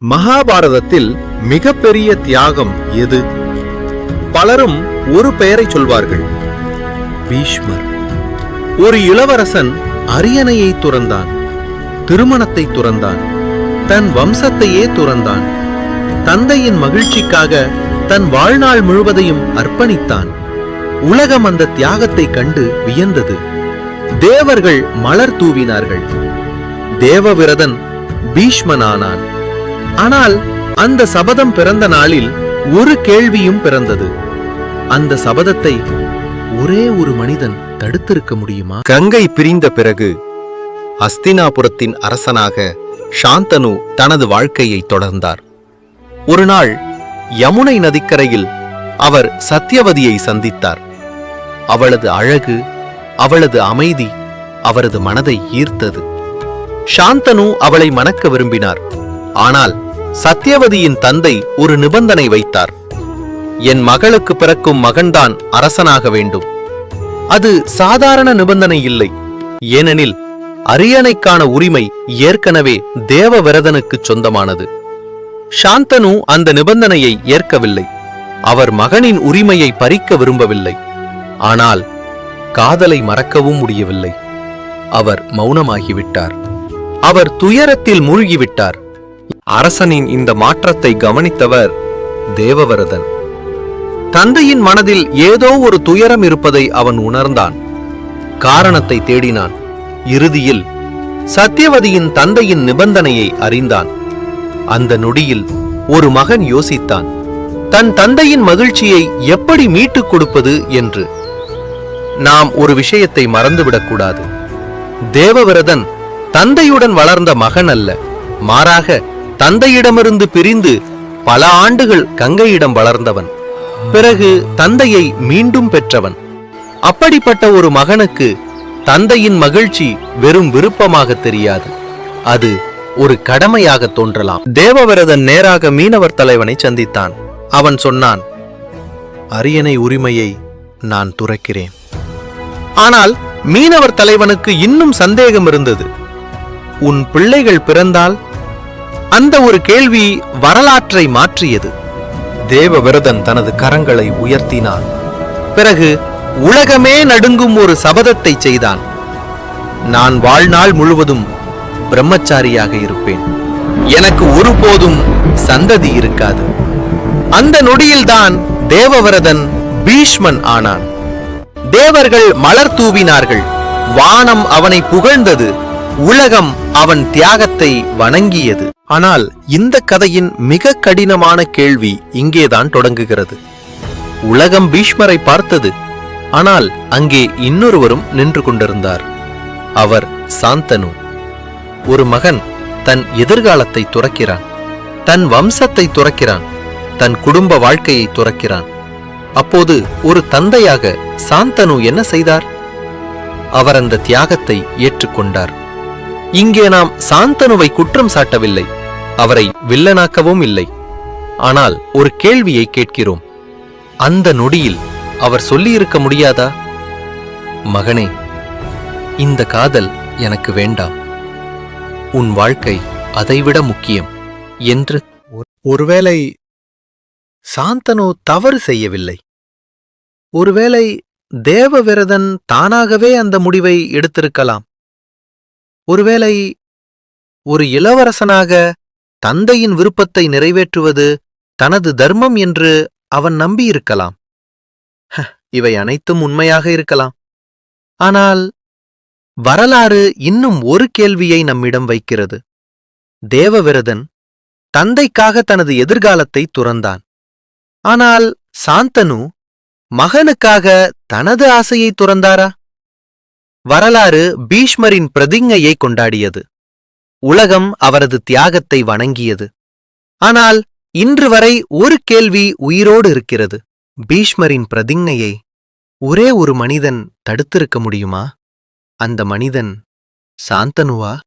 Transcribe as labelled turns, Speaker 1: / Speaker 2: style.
Speaker 1: மகாபாரதத்தில் மிகப்பெரிய தியாகம் எது? பலரும் ஒரு பெயரை சொல்வார்கள், பீஷ்மர். ஒரு இளவரசன் அரியணையை துறந்தான், திருமணத்தை துறந்தான், தன் வம்சத்தையே துறந்தான். தந்தையின் மகிழ்ச்சிக்காக தன் வாழ்நாள் முழுவதையும் அர்ப்பணித்தான். உலகம் அந்த தியாகத்தை கண்டு வியந்தது. தேவர்கள் மலர் தூவினார்கள். தேவவிரதன் பீஷ்மனானான். ஆனால் அந்த சபதம் பிறந்த நாளில் ஒரு கேள்வியும் பிறந்தது. அந்த சபதத்தை ஒரே ஒரு மனிதன் தடுத்திருக்க முடியுமா?
Speaker 2: கங்கை பிரிந்த பிறகு ஹஸ்தினாபுரத்தின் அரசனாக சாந்தனு தனது வாழ்க்கையை தொடர்ந்தார். ஒரு நாள் யமுனை நதிக்கரையில் அவர் சத்யவதியை சந்தித்தார். அவளது அழகு, அவளது அமைதி அவரது மனதை ஈர்த்தது. சாந்தனு அவளை மணக்க விரும்பினார். ஆனால் சத்யவதியின் தந்தை ஒரு நிபந்தனை வைத்தார். என் மகளுக்கு பிறக்கும் மகன்தான் அரசனாக வேண்டும். அது சாதாரண நிபந்தனை இல்லை. ஏனெனில் அரியணைக்கான உரிமை ஏற்கனவே தேவவிரதனுக்கு சொந்தமானது. சாந்தனு அந்த நிபந்தனையை ஏற்கவில்லை. அவர் மகனின் உரிமையை பறிக்க விரும்பவில்லை. ஆனால் காதலை மறக்கவும் முடியவில்லை. அவர் மௌனமாகிவிட்டார். அவர் துயரத்தில் மூழ்கிவிட்டார். அரசனின் இந்த மாற்றத்தை கவனித்தவர் தேவவிரதன். தந்தையின் மனதில் ஏதோ ஒரு துயரம் இருப்பதை அவன் உணர்ந்தான். காரணத்தை தேடினான். இறுதியில் சத்யவதியின் தந்தையின் நிபந்தனையை அறிந்தான். அந்த நொடியில் ஒரு மகன் யோசித்தான், தன் தந்தையின் மகிழ்ச்சியை எப்படி மீட்டுக் கொடுப்பது என்று. நாம் ஒரு விஷயத்தை மறந்துவிடக்கூடாது. தேவவிரதன் தந்தையுடன் வளர்ந்த மகன் அல்ல, மாறாக தந்தையிடமிருந்து பிரிந்து பல ஆண்டுகள் கங்கையிடம் வளர்ந்தவன். பிறகு தந்தையை மீண்டும் பெற்றவன். அப்படிப்பட்ட ஒரு மகனுக்கு தந்தையின் மகிழ்ச்சி வெறும் விருப்பமாக தெரியாது, அது ஒரு கடமையாக தோன்றலாம். தேவவிரதன் நேராக மீனவர் தலைவனை சந்தித்தான். அவன் சொன்னான், அரியணை உரிமையை நான் துறக்கிறேன். ஆனால் மீனவர் தலைவனுக்கு இன்னும் சந்தேகம் இருந்தது. உன் பிள்ளைகள் பிறந்தால்? அந்த ஒரு கேள்வி வரலாற்றை மாற்றியது. தேவவிரதன் தனது கரங்களை உயர்த்தினான். பிறகு உலகமே நடுங்கும் ஒரு சபதத்தை செய்தான். நான் வாழ்நாள் முழுவதும் பிரம்மச்சாரியாக இருப்பேன். எனக்கு ஒருபோதும் சந்ததி இருக்காது. அந்த நொடியில்தான் தேவவிரதன் பீஷ்மன் ஆனான். தேவர்கள் மலர் தூவினார்கள். வானம் அவனை புகழ்ந்தது. உலகம் அவன் தியாகத்தை வணங்கியது. ஆனால் இந்த கதையின் மிக கடினமான கேள்வி இங்கேதான் தொடங்குகிறது. உலகம் பீஷ்மரை பார்த்தது. ஆனால் அங்கே இன்னொருவரும் நின்று கொண்டிருந்தார். அவர் சாந்தனு. ஒரு மகன் தன் எதிர்காலத்தை துறக்கிறான், தன் வம்சத்தை துறக்கிறான், தன் குடும்ப வாழ்க்கையை துறக்கிறான். அப்போது ஒரு தந்தையாக சாந்தனு என்ன செய்தார்? அவர் அந்த தியாகத்தை ஏற்றுக்கொண்டார். இங்கே நாம் சாந்தனுவை குற்றம் சாட்டவில்லை, அவரை வில்லனாக்கவும் இல்லை. ஆனால் ஒரு கேள்வியை கேட்கிறோம். அந்த நொடியில் அவர் சொல்லியிருக்க முடியாதா, மகனே, இந்த காதல் எனக்கு வேண்டாம், உன் வாழ்க்கை அதைவிட முக்கியம் என்று? ஒருவேளை சாந்தனு தவறு செய்யவில்லை. ஒருவேளை தேவவிரதன் தானாகவே அந்த முடிவை எடுத்திருக்கலாம். ஒருவேளை ஒரு இளவரசனாக தந்தையின் விருப்பத்தை நிறைவேற்றுவது தனது தர்மம் என்று அவன் நம்பியிருக்கலாம். இவை அனைத்தும் உண்மையாக இருக்கலாம். ஆனால் வரலாறு இன்னும் ஒரு கேள்வியை நம்மிடம் வைக்கிறது. தேவவிரதன் தந்தைக்காக தனது எதிர்காலத்தை துறந்தான். ஆனால் சாந்தனு மகனுக்காக தனது ஆசையை துறந்தாரா? வரலாறு பீஷ்மரின் பிரதிஞ்ஞையை கொண்டாடியது. உலகம் அவரது தியாகத்தை வணங்கியது. ஆனால் இன்று வரை ஒரு கேள்வி உயிரோடு இருக்கிறது. பீஷ்மரின் பிரதிஞ்ஞையை ஒரே ஒரு மனிதன் தடுத்திருக்க முடியுமா? அந்த மனிதன் சாந்தனுவா?